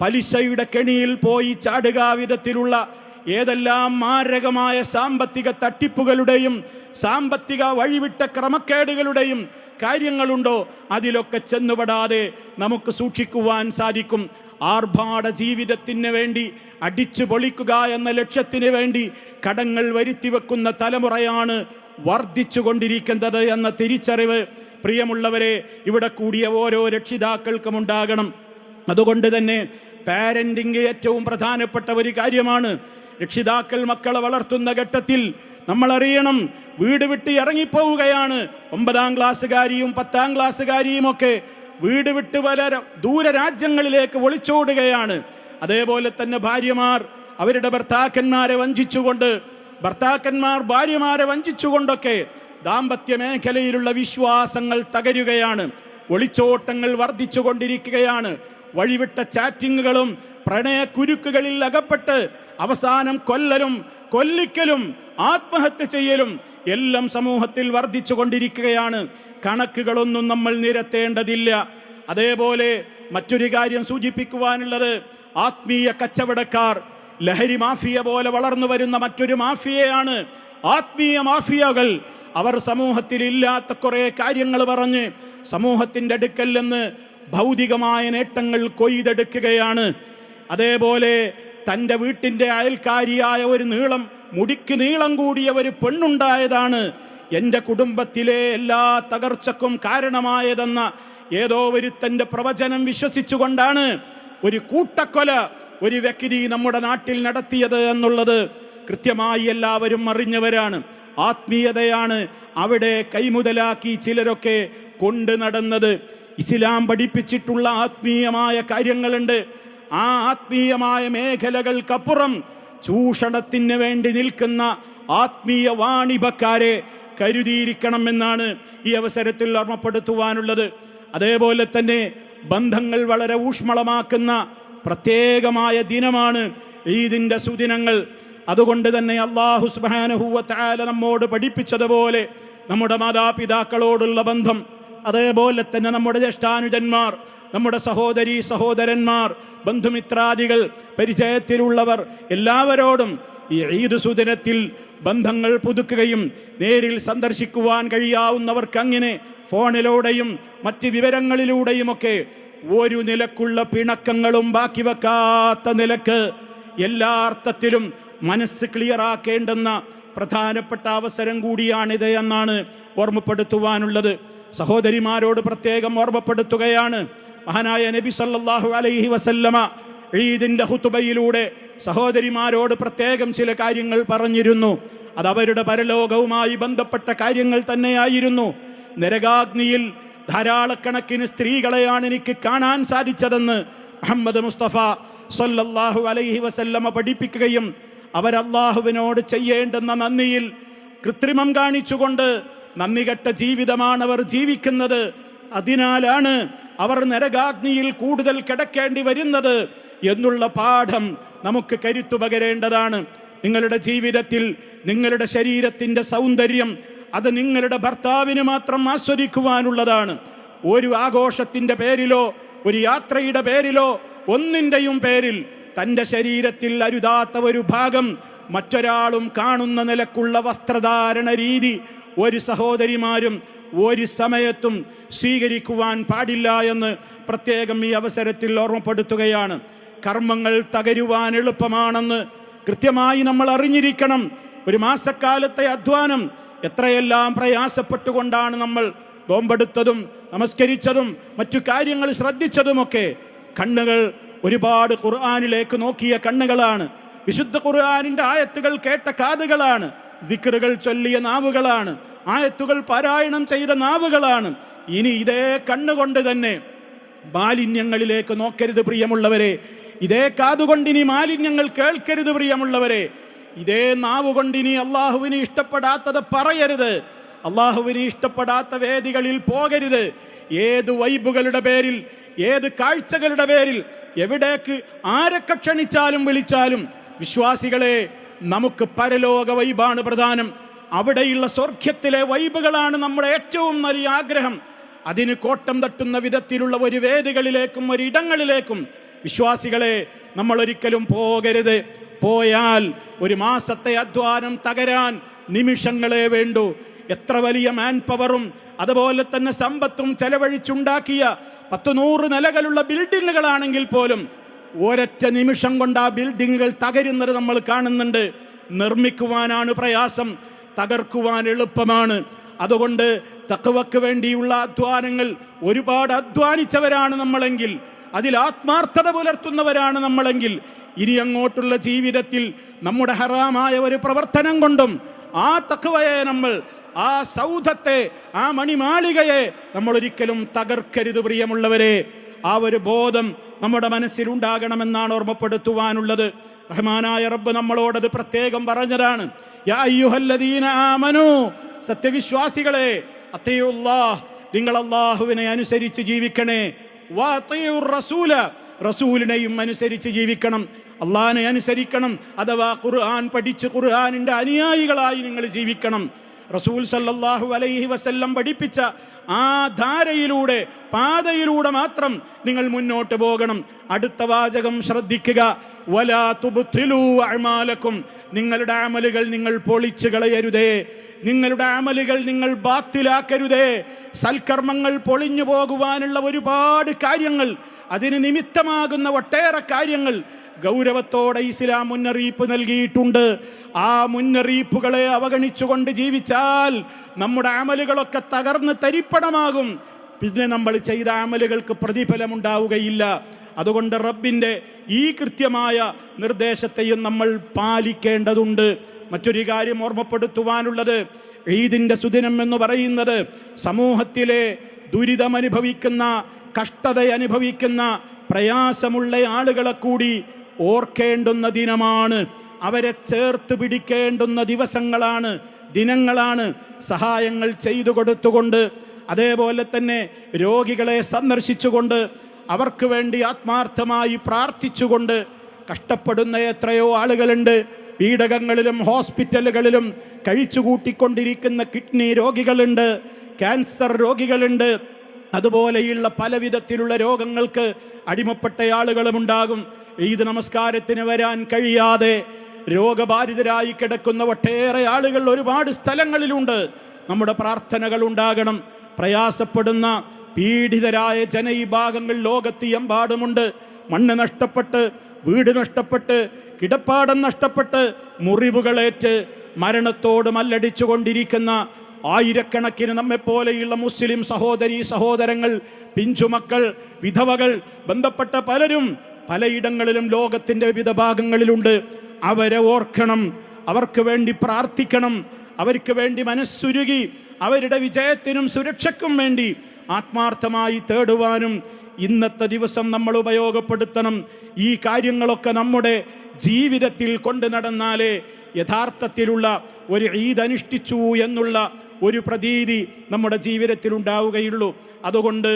പലിശയുടെ കെണിയിൽ പോയി ചാടുക വിധത്തിലുള്ള ഏതെല്ലാം മാരകമായ സാമ്പത്തിക തട്ടിപ്പുകളുടെയും സാമ്പത്തിക വഴിവിട്ട ക്രമക്കേടുകളുടെയും കാര്യങ്ങളുണ്ടോ അതിലൊക്കെ ചെന്നുപെടാതെ നമുക്ക് സൂക്ഷിക്കുവാൻ സാധിക്കും. ആർഭാട ജീവിതത്തിന് വേണ്ടി അടിച്ചു പൊളിക്കുക എന്ന ലക്ഷ്യത്തിന് വേണ്ടി കടങ്ങൾ വരുത്തിവെക്കുന്ന തലമുറയാണ് വർദ്ധിച്ചു കൊണ്ടിരിക്കുന്നത് എന്ന തിരിച്ചറിവ് പ്രിയമുള്ളവരെ ഇവിടെ കൂടിയ ഓരോ രക്ഷിതാക്കൾക്കും ഉണ്ടാകണം. അതുകൊണ്ട് തന്നെ പാരന്റിങ് ഏറ്റവും പ്രധാനപ്പെട്ട ഒരു കാര്യമാണ്. രക്ഷിതാക്കൾ മക്കളെ വളർത്തുന്ന ഘട്ടത്തിൽ നമ്മൾ അറിയണം, വീട് വിട്ട് ഇറങ്ങിപ്പോവുകയാണ്. 9ാം ക്ലാസ്സുകാരിയും 10ാം ക്ലാസ്സുകാരിയും ഒക്കെ വീട് വിട്ട് പല ദൂര രാജ്യങ്ങളിലേക്ക് ഒളിച്ചോടുകയാണ്. അതേപോലെ തന്നെ ഭാര്യമാർ അവരുടെ ഭർത്താക്കന്മാരെ വഞ്ചിച്ചുകൊണ്ട്, ഭർത്താക്കന്മാർ ഭാര്യമാരെ വഞ്ചിച്ചുകൊണ്ടൊക്കെ ദാമ്പത്യ മേഖലയിലുള്ള വിശ്വാസങ്ങൾ തകരുകയാണ്. ഒളിച്ചോട്ടങ്ങൾ വർദ്ധിച്ചു കൊണ്ടിരിക്കുകയാണ്. വഴിവിട്ട ചാറ്റിങ്ങുകളും പ്രണയക്കുരുക്കുകളിൽ അകപ്പെട്ട് അവസാനം കൊല്ലലും കൊല്ലിക്കലും ആത്മഹത്യ ചെയ്യലും എല്ലാം സമൂഹത്തിൽ വർദ്ധിച്ചു കൊണ്ടിരിക്കുകയാണ്. കണക്കുകളൊന്നും നമ്മൾ നിരത്തേണ്ടതില്ല. അതേപോലെ മറ്റൊരു കാര്യം സൂചിപ്പിക്കുവാനുള്ളത്, ആത്മീയ കച്ചവടക്കാർ, ലഹരി മാഫിയ പോലെ വളർന്നു വരുന്ന മറ്റൊരു മാഫിയയാണ് ആത്മീയ മാഫിയകൾ. അവർ സമൂഹത്തിൽ ഇല്ലാത്ത കുറേ കാര്യങ്ങൾ പറഞ്ഞ് സമൂഹത്തിൻ്റെ അടുക്കൽ നിന്ന് ഭൗതികമായ നേട്ടങ്ങൾ കൊയ്തെടുക്കുകയാണ്. അതേപോലെ തൻ്റെ വീട്ടിൻ്റെ അയൽക്കാരിയായ ഒരു മുടിക്ക് നീളം കൂടിയ ഒരു പെണ്ണുണ്ടായതാണ് എൻ്റെ കുടുംബത്തിലെ എല്ലാ തകർച്ചക്കും കാരണമായതെന്ന ഏതോ ഒരുത്തൻ്റെ പ്രവചനം വിശ്വസിച്ചുകൊണ്ടാണ് ഒരു കൂട്ടക്കൊല ഒരു വ്യക്തി നമ്മുടെ നാട്ടിൽ നടത്തിയത് എന്നുള്ളത് കൃത്യമായി എല്ലാവരും അറിഞ്ഞവരാണ്. ആത്മീയതയാണ് അവിടെ കൈമുതലാക്കി ചിലരൊക്കെ കൊണ്ട് നടന്നത്. ഇസ്ലാം പഠിപ്പിച്ചിട്ടുള്ള ആത്മീയമായ കാര്യങ്ങളുണ്ട്. ആ ആത്മീയമായ മേഖലകൾക്കപ്പുറം ചൂഷണത്തിന് വേണ്ടി നിൽക്കുന്ന ആത്മീയ വാണിഭക്കാരെ കരുതിയിരിക്കണമെന്നാണ് ഈ അവസരത്തിൽ ഓർമ്മപ്പെടുത്തുവാനുള്ളത്. അതേപോലെ തന്നെ ബന്ധങ്ങൾ വളരെ ഊഷ്മളമാക്കുന്ന പ്രത്യേകമായ ദിനമാണ് ഈദിൻ്റെ സുദിനങ്ങൾ. അതുകൊണ്ട് തന്നെ അല്ലാഹു സുബ്ഹാനഹു വ തആല നമ്മോട് പഠിപ്പിച്ചതുപോലെ നമ്മുടെ മാതാപിതാക്കളോടുള്ള ബന്ധം, അതേപോലെ തന്നെ നമ്മുടെ ജ്യേഷ്ഠാനുജന്മാർ, നമ്മുടെ സഹോദരീ സഹോദരന്മാർ, ബന്ധുമിത്രാദികൾ, പരിചയത്തിലുള്ളവർ എല്ലാവരോടും ഈ ഈദ് സുദിനത്തിൽ ബന്ധങ്ങൾ പുതുക്കുകയും നേരിൽ സന്ദർശിക്കുവാൻ കഴിയാവുന്നവർക്ക് അങ്ങനെ ഫോണിലൂടെയും മറ്റ് വിവരങ്ങളിലൂടെയുമൊക്കെ ഒരു നിലക്കുള്ള പിണക്കങ്ങളും ബാക്കി വെക്കാത്ത നിലക്ക് എല്ലാ അർത്ഥത്തിലും മനസ്സ് ക്ലിയറാക്കേണ്ടുന്ന പ്രധാനപ്പെട്ട അവസരം കൂടിയാണിത് എന്നാണ് ഓർമ്മപ്പെടുത്തുവാനുള്ളത്. സഹോദരിമാരോട് പ്രത്യേകം ഓർമ്മപ്പെടുത്തുകയാണ്. മഹാനായ നബി സല്ലല്ലാഹു അലൈഹി വസല്ലമ ഈദിൻ്റെ ഖുതുബയിലൂടെ സഹോദരിമാരോട് പ്രത്യേകം ചില കാര്യങ്ങൾ പറഞ്ഞിരുന്നു. അത് അവരുടെ പരലോകവുമായി ബന്ധപ്പെട്ട കാര്യങ്ങൾ തന്നെയായിരുന്നു. നരകാഗ്നിയിൽ ധാരാളക്കണക്കിന് സ്ത്രീകളെയാണ് എനിക്ക് കാണാൻ സാധിച്ചതെന്ന് മുഹമ്മദ് മുസ്തഫ സല്ലല്ലാഹു അലൈഹി വസല്ലമ പഠിപ്പിക്കുകയും അവരല്ലാഹുവിനോട് ചെയ്യേണ്ടുന്ന നന്ദിയിൽ കൃത്രിമം കാണിച്ചുകൊണ്ട് നന്ദികെട്ട ജീവിതമാണ് അവർ ജീവിക്കുന്നത്, അതിനാലാണ് അവർ നരകാഗ്നിയിൽ കൂടുതൽ കിടക്കേണ്ടി വരുന്നത് എന്നുള്ള പാഠം നമുക്ക് കരുത്തു പകരേണ്ടതാണ്. നിങ്ങളുടെ ജീവിതത്തിൽ നിങ്ങളുടെ ശരീരത്തിൻ്റെ സൗന്ദര്യം അത് നിങ്ങളുടെ ഭർത്താവിന് മാത്രം ആസ്വദിക്കുവാനുള്ളതാണ്. ഒരു ആഘോഷത്തിൻ്റെ പേരിലോ ഒരു യാത്രയുടെ പേരിലോ ഒന്നിൻ്റെയും പേരിൽ തൻ്റെ ശരീരത്തിൽ അരുതാത്ത ഒരു ഭാഗം മറ്റൊരാളും കാണുന്ന നിലക്കുള്ള വസ്ത്രധാരണ രീതി ഒരു സഹോദരിമാരും ഒരു സമയത്തും സ്വീകരിക്കുവാൻ പാടില്ല എന്ന് പ്രത്യേകം ഈ അവസരത്തിൽ ഓർമ്മപ്പെടുത്തുകയാണ്. കർമ്മങ്ങൾ തകരുവാൻ എളുപ്പമാണെന്ന് കൃത്യമായി നമ്മൾ അറിഞ്ഞിരിക്കണം. ഒരു മാസക്കാലത്തെ അധ്വാനം എത്രയെല്ലാം പ്രയാസപ്പെട്ടുകൊണ്ടാണ് നമ്മൾ നോമ്പെടുത്തതും നമസ്കരിച്ചതും മറ്റു കാര്യങ്ങൾ ശ്രദ്ധിച്ചതുമൊക്കെ. കണ്ണുകൾ ഒരുപാട് ഖുർആനിലേക്ക് നോക്കിയ കണ്ണുകളാണ്. വിശുദ്ധ ഖുർആനിന്റെ ആയത്തുകൾ കേട്ട കാതുകളാണ്. ദിക്റുകൾ ചൊല്ലിയ നാവുകളാണ്. ആയത്തുകൾ പാരായണം ചെയ്ത നാവുകളാണ്. ഇനി ഇതേ കണ്ണുകൊണ്ട് തന്നെ മാലിന്യങ്ങളിലേക്ക് നോക്കരുത് പ്രിയമുള്ളവരെ. ഇതേ കാതുകൊണ്ടിനി മാലിന്യങ്ങൾ കേൾക്കരുത് പ്രിയമുള്ളവരെ. ഇതേ നാവുകൊണ്ടിനി അള്ളാഹുവിന് ഇഷ്ടപ്പെടാത്തത് പറയരുത്. അള്ളാഹുവിന് ഇഷ്ടപ്പെടാത്ത വേദികളിൽ പോകരുത്. ഏത് വൈബുകളുടെ പേരിൽ, ഏത് കാഴ്ചകളുടെ പേരിൽ, എവിടേക്ക് ആരൊക്കെ ക്ഷണിച്ചാലും വിളിച്ചാലും, വിശ്വാസികളെ, നമുക്ക് പരലോക വൈബാണ് പ്രധാനം. അവിടെയുള്ള സ്വർഗ്ഗത്തിലെ വൈബുകളാണ് നമ്മുടെ ഏറ്റവും വലിയ ആഗ്രഹം. അതിന് കോട്ടം തട്ടുന്ന വിധത്തിലുള്ള ഒരു വേദികളിലേക്കും ഒരിടങ്ങളിലേക്കും വിശ്വാസികളെ നമ്മൾ ഒരിക്കലും പോകരുത്. പോയാൽ ഒരു മാസത്തെ അധ്വാനം തകരാൻ നിമിഷങ്ങളെ വേണ്ടൂ. എത്ര വലിയ മാൻ പവറും അതുപോലെ തന്നെ സമ്പത്തും ചെലവഴിച്ചുണ്ടാക്കിയ 100 നിലകളുള്ള ബിൽഡിങ്ങുകളാണെങ്കിൽ പോലും ഒരൊറ്റ നിമിഷം കൊണ്ട് ആ ബിൽഡിങ്ങുകൾ തകരുന്നത് നമ്മൾ കാണുന്നുണ്ട്. നിർമ്മിക്കുവാനാണ് പ്രയാസം, തകർക്കുവാൻ എളുപ്പമാണ്. അതുകൊണ്ട് തഖ്വക്ക് വേണ്ടിയുള്ള അധ്വാനങ്ങൾ ഒരുപാട് അധ്വാനിച്ചവരാണ് നമ്മളെങ്കിൽ, അതിൽ ആത്മാർത്ഥത പുലർത്തുന്നവരാണ് നമ്മളെങ്കിൽ, ഇനി അങ്ങോട്ടുള്ള ജീവിതത്തിൽ നമ്മുടെ ഹറാമായ ഒരു പ്രവർത്തനം കൊണ്ടും ആ തഖ്വയെ നമ്മൾ, ആ സൗധത്തെ, ആ മണിമാളികയെ നമ്മൾ ഒരിക്കലും തകർക്കരുത് പ്രിയമുള്ളവരെ. ആ ഒരു ബോധം നമ്മുടെ മനസ്സിലുണ്ടാകണമെന്നാണ് ഓർമ്മപ്പെടുത്തുവാനുള്ളത്. റഹ്മാനായ റബ്ബ് നമ്മളോടത് പ്രത്യേകം പറഞ്ഞതാണ്. യാ അയ്യുഹല്ലദീന ആമനൂ, സത്യവിശ്വാസികളെ, അത്തിയുല്ലാഹ്, നിങ്ങൾ അല്ലാഹുവിനെ അനുസരിച്ച് ജീവിക്കണേ. വഅത്തിയുർ റസൂല, റസൂലിനെയും അനുസരിച്ച് ജീവിക്കണം. അള്ളാഹിനെ അനുസരിക്കണം, അഥവാ ഖുർആൻ പഠിച്ച് ഖുർആനിൻ്റെ അനുയായികളായി നിങ്ങൾ ജീവിക്കണം. റസൂൽ സല്ലല്ലാഹു അലൈഹി വസല്ലം പഠിപ്പിച്ച ആ ധാരയിലൂടെ, പാതയിലൂടെ മാത്രം നിങ്ങൾ മുന്നോട്ട് പോകണം. അടുത്ത വാചകം ശ്രദ്ധിക്കുക. വലാ തുബ്തിലൂ അഅമാലക്കും, നിങ്ങളുടെ അമലുകൾ നിങ്ങൾ പൊളിച്ചു കളയരുതേ, നിങ്ങളുടെ അമലുകൾ നിങ്ങൾ ബാത്തിലാക്കരുതേ. സൽക്കർമ്മങ്ങൾ പൊളിഞ്ഞു പോകുവാനുള്ള ഒരുപാട് കാര്യങ്ങൾ, അതിന് നിമിത്തമാകുന്ന ഒട്ടേറെ കാര്യങ്ങൾ ഗൗരവത്തോടെ ഇസ്ലാം മുന്നറിയിപ്പ് നൽകിയിട്ടുണ്ട്. ആ മുന്നറിയിപ്പുകളെ അവഗണിച്ചുകൊണ്ട് ജീവിച്ചാൽ നമ്മുടെ അമലുകളൊക്കെ തകർന്ന് തരിപ്പണമാകും. പിന്നെ നമ്മൾ ചെയ്ത അമലുകൾക്ക് പ്രതിഫലമുണ്ടാവുകയില്ല. അതുകൊണ്ട് റബ്ബിൻ്റെ ഈ കൃത്യമായ നിർദ്ദേശത്തെയും നമ്മൾ പാലിക്കേണ്ടതുണ്ട്. മറ്റൊരു കാര്യം ഓർമ്മപ്പെടുത്തുവാനുള്ളത്, ഈദിൻ്റെ സുദിനം എന്ന് പറയുന്നത് സമൂഹത്തിലെ ദുരിതമനുഭവിക്കുന്ന, കഷ്ടത അനുഭവിക്കുന്ന, പ്രയാസമുള്ള ആളുകളെ കൂടി ഓർക്കേണ്ടുന്ന ദിനമാണ്. അവരെ ചേർത്ത് പിടിക്കേണ്ടുന്ന ദിവസങ്ങളാണ്, ദിനങ്ങളാണ്. സഹായങ്ങൾ ചെയ്തു കൊടുത്തുകൊണ്ട്, അതേപോലെ തന്നെ രോഗികളെ സന്ദർശിച്ചുകൊണ്ട്, അവർക്ക് വേണ്ടി ആത്മാർത്ഥമായി പ്രാർത്ഥിച്ചുകൊണ്ട് കഷ്ടപ്പെടുന്ന എത്രയോ ആളുകളുണ്ട്. വീടകങ്ങളിലും ഹോസ്പിറ്റലുകളിലും കഴിച്ചുകൂട്ടിക്കൊണ്ടിരിക്കുന്ന കിഡ്നി രോഗികളുണ്ട്, ക്യാൻസർ രോഗികളുണ്ട്, അതുപോലെയുള്ള പല വിധത്തിലുള്ള രോഗങ്ങൾക്ക് അടിമപ്പെട്ട ആളുകളുമുണ്ടാകും. ഈദ് നമസ്കാരത്തിന് വരാൻ കഴിയാതെ രോഗബാധിതരായി കിടക്കുന്ന ഒട്ടേറെ ആളുകൾ ഒരുപാട് സ്ഥലങ്ങളിലുണ്ട്. നമ്മുടെ പ്രാർത്ഥനകൾ ഉണ്ടാകണം. പ്രയാസപ്പെടുന്ന പീഡിതരായ ജനവിഭാഗങ്ങൾ ലോകത്ത് എമ്പാടുമുണ്ട്. മണ്ണ് നഷ്ടപ്പെട്ട്, വീട് നഷ്ടപ്പെട്ട്, കിടപ്പാടം നഷ്ടപ്പെട്ട്, മുറിവുകളേറ്റ് മരണത്തോട് മല്ലടിച്ചു കൊണ്ടിരിക്കുന്ന ആയിരക്കണക്കിന് നമ്മെപ്പോലെയുള്ള മുസ്ലിം സഹോദരീ സഹോദരങ്ങൾ, പിഞ്ചുമക്കൾ, വിധവകൾ, ബന്ധപ്പെട്ട പലരും പലയിടങ്ങളിലും ലോകത്തിൻ്റെ വിവിധ ഭാഗങ്ങളിലുണ്ട്. അവരെ ഓർക്കണം, അവർക്ക് വേണ്ടി പ്രാർത്ഥിക്കണം, അവർക്ക് വേണ്ടി മനസ്സുരുകി അവരുടെ വിജയത്തിനും സുരക്ഷയ്ക്കും വേണ്ടി ആത്മാർത്ഥമായി തേടുവാനും ഇന്നത്തെ ദിവസം നമ്മൾ ഉപയോഗപ്പെടുത്തണം. ഈ കാര്യങ്ങളൊക്കെ നമ്മുടെ ജീവിതത്തിൽ കൊണ്ടു നടന്നാലേ യഥാർത്ഥത്തിലുള്ള ഒരു ഈദ് അനുഷ്ഠിച്ചു എന്നുള്ള ഒരു പ്രതീതി നമ്മുടെ ജീവിതത്തിൽ ഉണ്ടാവുകയുള്ളൂ. അതുകൊണ്ട്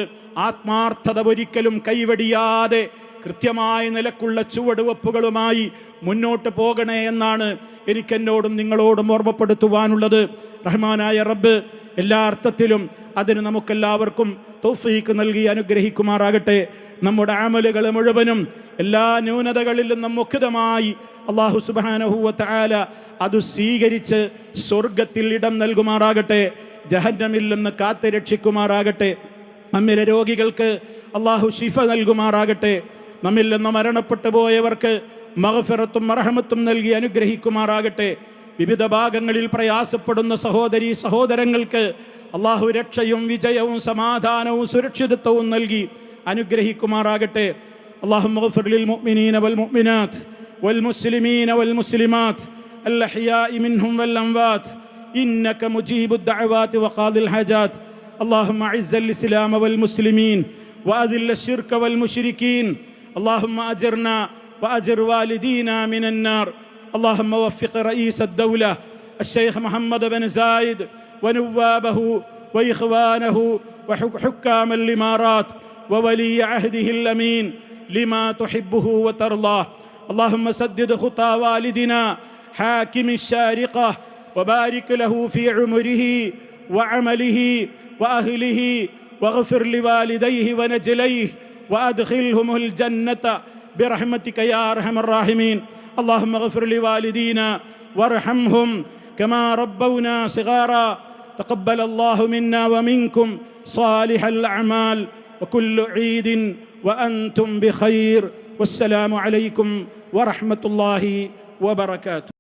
ആത്മാർത്ഥത ഒരിക്കലും കൈവടിയാതെ കൃത്യമായ നിലക്കുള്ള ചുവടുവെപ്പുകളുമായി മുന്നോട്ട് പോകണേ എന്നാണ് എനിക്കെന്നോടും നിങ്ങളോടും ഓർമ്മപ്പെടുത്തുവാനുള്ളത്. റഹ്മാനായ റബ്ബ് എല്ലാ അർത്ഥത്തിലും അതിന് നമുക്കെല്ലാവർക്കും തൗഫീഖ് നൽകി അനുഗ്രഹിക്കുമാറാകട്ടെ. നമ്മുടെ അമലുകൾ മുഴുവനും എല്ലാ ന്യൂനതകളിൽ നിന്നും മുക്തമായി അല്ലാഹു സുബ്ഹാനഹു വ തആല അത് സ്വീകരിച്ച് സ്വർഗത്തിൽ ഇടം നൽകുമാറാകട്ടെ. ജഹന്നമിൽ നിന്ന് കാത്ത് രക്ഷിക്കുമാറാകട്ടെ. നമ്മിലെ രോഗികൾക്ക് അല്ലാഹു ശിഫ നൽകുമാറാകട്ടെ. നമ്മിൽ നിന്ന് മരണപ്പെട്ടു പോയവർക്ക് മഗ്ഫിറത്തും റഹ്മത്തും നൽകി അനുഗ്രഹിക്കുമാറാകട്ടെ. വിവിധ ഭാഗങ്ങളിൽ പ്രയാസപ്പെടുന്ന സഹോദരീ സഹോദരങ്ങൾക്ക് അള്ളാഹു രക്ഷയും വിജയവും സമാധാനവും സുരക്ഷിതത്വവും നൽകി അനുഗ്രഹിക്കുമാറാകട്ടെ. اللهم اغفر للمؤمنين والمؤمنات والمسلمين والمسلمات الأحياء منهم والأموات إنك مجيب الدعوات وقاضي الحاجات. اللهم أعز الإسلام والمسلمين وأذل الشرك والمشركين. اللهم أجرنا وأجر والدينا من النار. اللهم وفق رئيس الدولة الشيخ محمد بن زايد ونوابه وإخوانه وحكام الإمارات وولي عهده الأمين لما تحبه وترضاه. اللهم سدد خطى والدنا حاكم الشارقة وبارك له في عمره وعمله وأهله واغفر لوالديه ونجليه وأدخلهم الجنة برحمتك يا أرحم الراحمين. اللهم اغفر لوالدينا وارحمهم كما ربونا صغارا. تقبل الله منا ومنكم صالح الأعمال وكل عيد وأنتم بخير. والسلام عليكم ورحمة الله وبركاته.